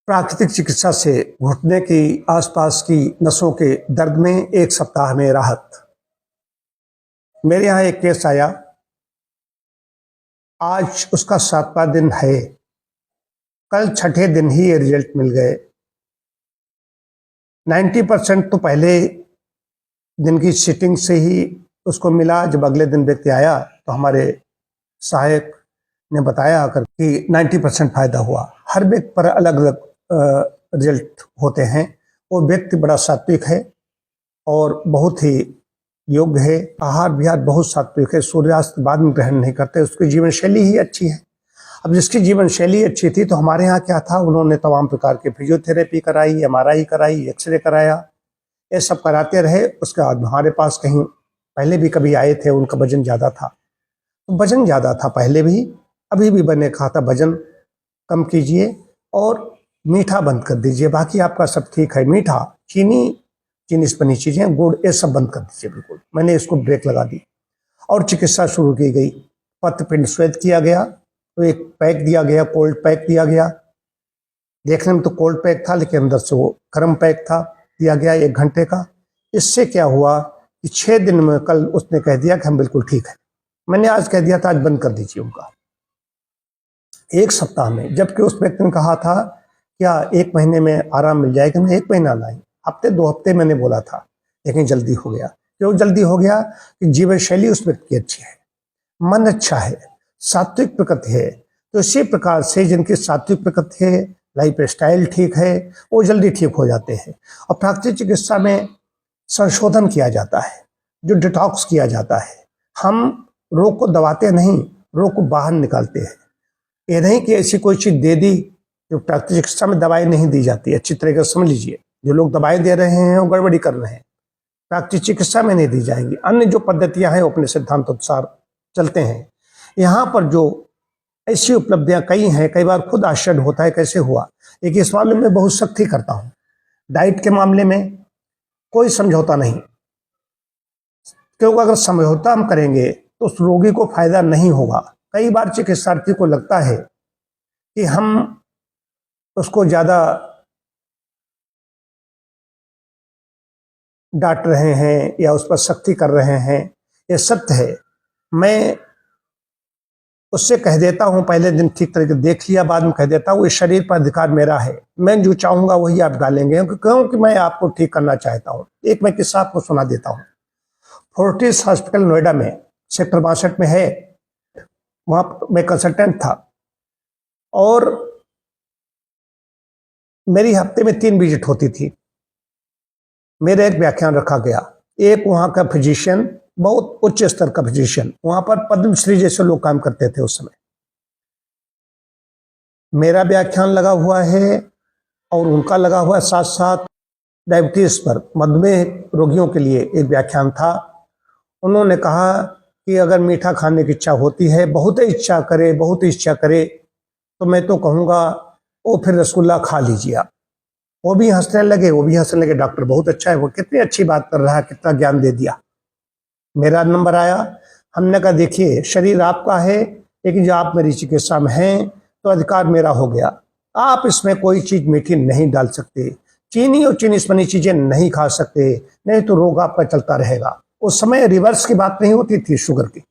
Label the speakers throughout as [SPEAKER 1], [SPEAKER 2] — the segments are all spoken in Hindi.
[SPEAKER 1] प्राकृतिक चिकित्सा से घुटने की आसपास की नसों के दर्द में 1 सप्ताह में राहत। मेरे यहाँ एक केस आया, आज उसका 7वां दिन है। कल 6ठे दिन ही ये रिजल्ट मिल गए। 90% तो पहले दिन की सिटिंग से ही उसको मिला। जब अगले दिन व्यक्ति आया तो हमारे सहायक ने बताया आकर कि 90% फायदा हुआ। हर व्यक्ति पर अलग अलग रिजल्ट होते हैं। वो व्यक्ति बड़ा सात्विक है और बहुत ही योग्य है। आहार विहार बहुत सात्विक है, सूर्यास्त बाद में ग्रहण नहीं करते, उसकी जीवन शैली ही अच्छी है। अब जिसकी जीवन शैली अच्छी थी तो हमारे यहाँ क्या था, उन्होंने तमाम प्रकार की फिजियोथेरेपी कराई, MRI कराई, एक्सरे कराया, ये सब कराते रहे। उसके बाद हमारे पास कहीं पहले भी कभी आए थे, उनका वजन ज़्यादा था। तो वजन ज़्यादा था पहले भी, अभी भी मैंने कहा था वजन कम कीजिए और मीठा बंद कर दीजिए, बाकी आपका सब ठीक है। मीठा, चीनी से बनी चीज़ें, गुड़, ये सब बंद कर दीजिए बिल्कुल। मैंने इसको ब्रेक लगा दी और चिकित्सा शुरू की गई। पत्रपिंड स्वेद किया गया, तो एक पैक दिया गया, कोल्ड पैक दिया गया। देखने में तो कोल्ड पैक था लेकिन अंदर से वो गर्म पैक था, दिया गया 1 घंटे का। इससे क्या हुआ कि 6 दिन में कल उसने कह दिया कि हम बिल्कुल ठीक है। मैंने आज कह दिया था आज बंद कर दीजिए उनका 1 सप्ताह में, जबकि उस व्यक्ति ने कहा था क्या 1 महीने में आराम मिल जाएगा। मैं 1 महीना नहीं, हफ्ते 2 हफ्ते मैंने बोला था, लेकिन जल्दी हो गया। क्यों जल्दी हो गया कि जीवन शैली उस व्यक्ति की अच्छी है, मन अच्छा है, सात्विक प्रकृति है। तो इसी प्रकार से जिनकी सात्विक प्रकृति है, लाइफ स्टाइल ठीक है, वो जल्दी ठीक हो जाते हैं। और प्राकृतिक चिकित्सा में संशोधन किया जाता है, जो डिटॉक्स किया जाता है। हम रोग को दबाते नहीं, रोग को बाहर निकालते हैं। ये नहीं कि ऐसी कोई चीज़ दे दी, जो प्राकृतिक चिकित्सा में दवाई नहीं दी जाती। अच्छी तरीके से समझ लीजिए, जो लोग दवाई दे रहे हैं वो गड़बड़ी कर रहे हैं, प्राकृतिक चिकित्सा में नहीं दी जाएंगी। अन्य जो पद्धतियां हैं वो अपने सिद्धांत अनुसार चलते हैं। यहाँ पर जो ऐसी उपलब्धियां कई हैं, कई बार खुद आश्चर्य होता है कैसे हुआ। लेकिन इस मामले में बहुत सख्ती करता हूँ। डाइट के मामले में कोई समझौता नहीं, क्योंकि अगर समझौता हम करेंगे तो उस रोगी को फायदा नहीं होगा। कई बार चिकित्सार्थी को लगता है कि हम उसको ज़्यादा डांट रहे हैं या उस पर सख्ती कर रहे हैं। ये सत्य है। मैं उससे कह देता हूँ, पहले दिन ठीक तरीके देख लिया, बाद में कह देता हूँ इस शरीर पर अधिकार मेरा है, मैं जो चाहूँगा वही आप डालेंगे, क्योंकि मैं आपको ठीक करना चाहता हूँ। एक मैं किस्सा आपको सुना देता हूँ। फोर्टिस हॉस्पिटल नोएडा में सेक्टर 62 में है, वहाँ मैं कंसल्टेंट था और मेरी हफ्ते में 3 विजिट होती थी। मेरा एक व्याख्यान रखा गया। एक वहाँ का फिजिशियन, बहुत उच्च स्तर का फिजिशियन, वहाँ पर पद्मश्री जैसे लोग काम करते थे उस समय। मेरा व्याख्यान लगा हुआ है और उनका लगा हुआ है साथ साथ डायबिटीज पर, मधुमेह रोगियों के लिए एक व्याख्यान था। उन्होंने कहा कि अगर मीठा खाने की इच्छा होती है, बहुत इच्छा करे, तो मैं तो कहूँगा वो फिर रसगुल्ला खा लीजिए आप। वो भी हंसने लगे, डॉक्टर बहुत अच्छा है, वो कितनी अच्छी बात कर रहा है, कितना ज्ञान दे दिया। मेरा नंबर आया, हमने कहा देखिए शरीर आपका है, लेकिन जो आप मेरी चिकित्सा में हैं तो अधिकार मेरा हो गया। आप इसमें कोई चीज़ मीठी नहीं डाल सकते, चीनी और चीनी से बनी चीज़ें नहीं खा सकते, नहीं तो रोग आपका चलता रहेगा। उस समय रिवर्स की बात नहीं होती थी शुगर की,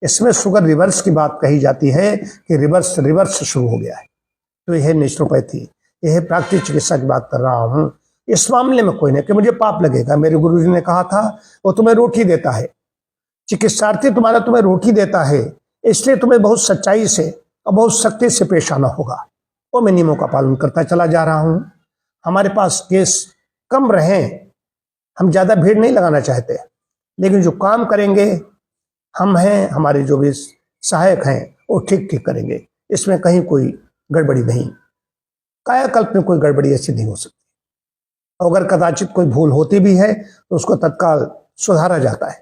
[SPEAKER 1] इसमें शुगर रिवर्स की बात कही जाती है कि रिवर्स शुरू हो गया है। तो यह नेचुरोपैथी, यह प्राकृतिक चिकित्सा की बात कर रहा हूँ। इस मामले में कोई नहीं कि मुझे पाप लगेगा। मेरे गुरुजी ने कहा था वो तुम्हें रोटी देता है, चिकित्सार्थी तुम्हारा तुम्हें रोटी देता है, इसलिए तुम्हें बहुत सच्चाई से और बहुत सख्ती से पेश आना होगा। वो मैं नियमों का पालन करता चला जा रहा हूँ। हमारे पास केस कम रहे, हम ज़्यादा भीड़ नहीं लगाना चाहते, लेकिन जो काम करेंगे हम हैं, हमारे जो भी सहायक हैं वो ठीक करेंगे। इसमें कहीं कोई गड़बड़ी नहीं, कायाकल्प में कोई गड़बड़ी ऐसी नहीं हो सकती। अगर कदाचित कोई भूल होती भी है तो उसको तत्काल सुधारा जाता है।